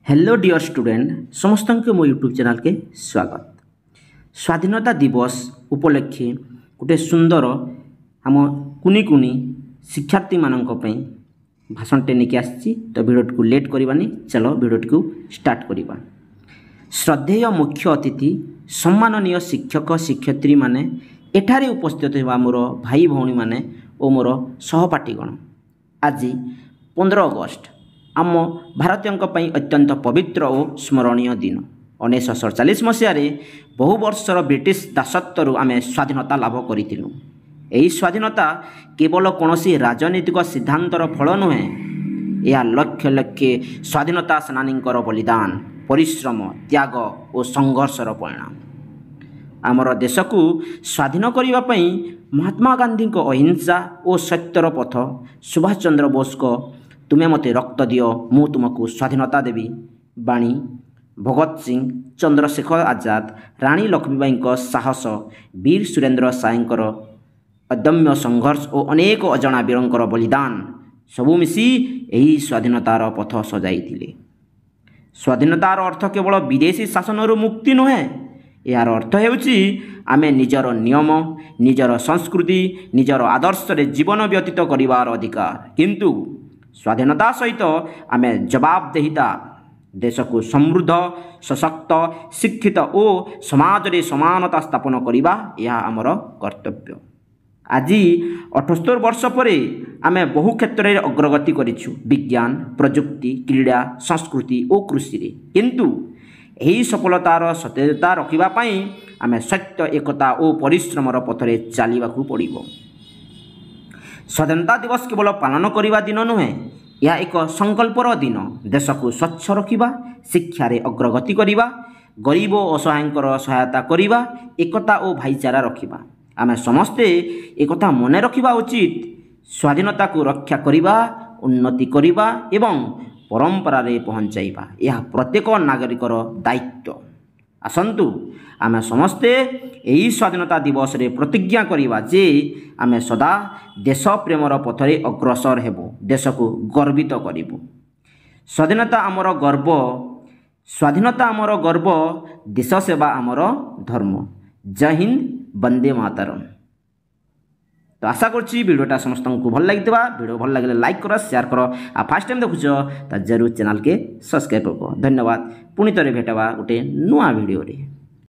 Hello dear student समस्त के मो यूट्यूब चैनल के स्वागत। स्वाधीनता दिवस उपलक्षे गोटे सुंदर आम कुनी कुनी शिक्षार्थी मानक भाषणटे नहीं आसी तो भिडियो को लेट करवानी चलो भिडियो को स्टार्ट करवा। श्रद्धेय मुख्य अतिथि सम्माननीय शिक्षक शिक्षयित्री माने एठारे उपस्थित होगा मोर भाई भौणी माने और मोर सहपाठीगण आज 15 अगस्ट आम भारतीयों अत्यंत पवित्र और स्मरणीय दिन। 1947 मसीह बहु वर्षर ब्रिटिश दासत्व आम स्वाधीनता लाभ करूँ। यही स्वाधीनता केवल कौन राजनीतिक सिद्धांतर फल नुहे, यह लक्ष लक्ष स्वाधीनता सेनानी बलिदान परिश्रम त्याग और संघर्षर परिणाम। आमर देश को स्वाधीन करने महात्मा गांधी अहिंसा और सत्यर पथ, सुभाष चंद्र बोस को तुम्हें मते रक्त दियो मु तुमको स्वाधीनता देवी बाणी, भगत सिंह, चंद्रशेखर आजाद, रानी लक्ष्मीबाई साहस, वीर सुरेंद्र सायंकर अदम्य संघर्ष और अनेक अजणा वीरंकर बलिदान सबू मिसी यही स्वाधीनतार पथ सजाई। स्वाधीनतार अर्थ केवल विदेशी शासन मुक्ति नुहे, यार अर्थ हेउची आमे निजर नियम, निजर संस्कृति, निजर आदर्श जीवन व्यतीत करिवार अधिकार। किंतु स्वाधीनता सहित आमे जवाबदेहिता देश को समृद्ध सशक्त शिक्षित और समाज रे समानता स्थापन करिबा यह आमर कर्तव्य। आज 78 वर्ष पर आमे बहु क्षेत्र में अग्रगति करिछु, विज्ञान, प्रजुक्ति, क्रीड़ा, संस्कृति और कृषि रे। किंतु यही सफलतार सत्यता रखिबा पई आमे सत्य एकता और परिश्रमर पथरे चलिबाकू पड़िबो। स्वाधीनता दिवस केवल पालन करने दिन नुहे, यह एक संकल्पर दिन। देश को स्वच्छ रखा, शिक्षा रे अग्रगति करवा, गरीब और असहायकर सहायता करवा, एकता और भाईचारा रखा। आमे समस्ते एक मन रखा उचित, स्वाधीनता को रक्षा करवा, उन्नति करवा एवं परंपरा रे पहुँचाइबा यह प्रत्येक नागरिकर दायित्व। आसंतु आमे समस्ते यही स्वाधीनता दिवस रे प्रतिज्ञा करिबा जे आमे सदा देश प्रेमर पथरे अग्रसर हेबो, देश को गर्वित करिबो। स्वाधीनता आमर गर्व, देश सेवा आमर धर्म। जय हिंद, वंदे मातरम। तो आशा करछि वीडियोटा समस्त को भल लगी। वीडियो भल लगे लाइक करो, शेयर करो। आ फर्स्ट टाइम देखुछ तो जरूर चैनल के सब्सक्राइब करो। धन्यवाद। पुणी थे भेटवा गोटे नुआ वीडियो रे।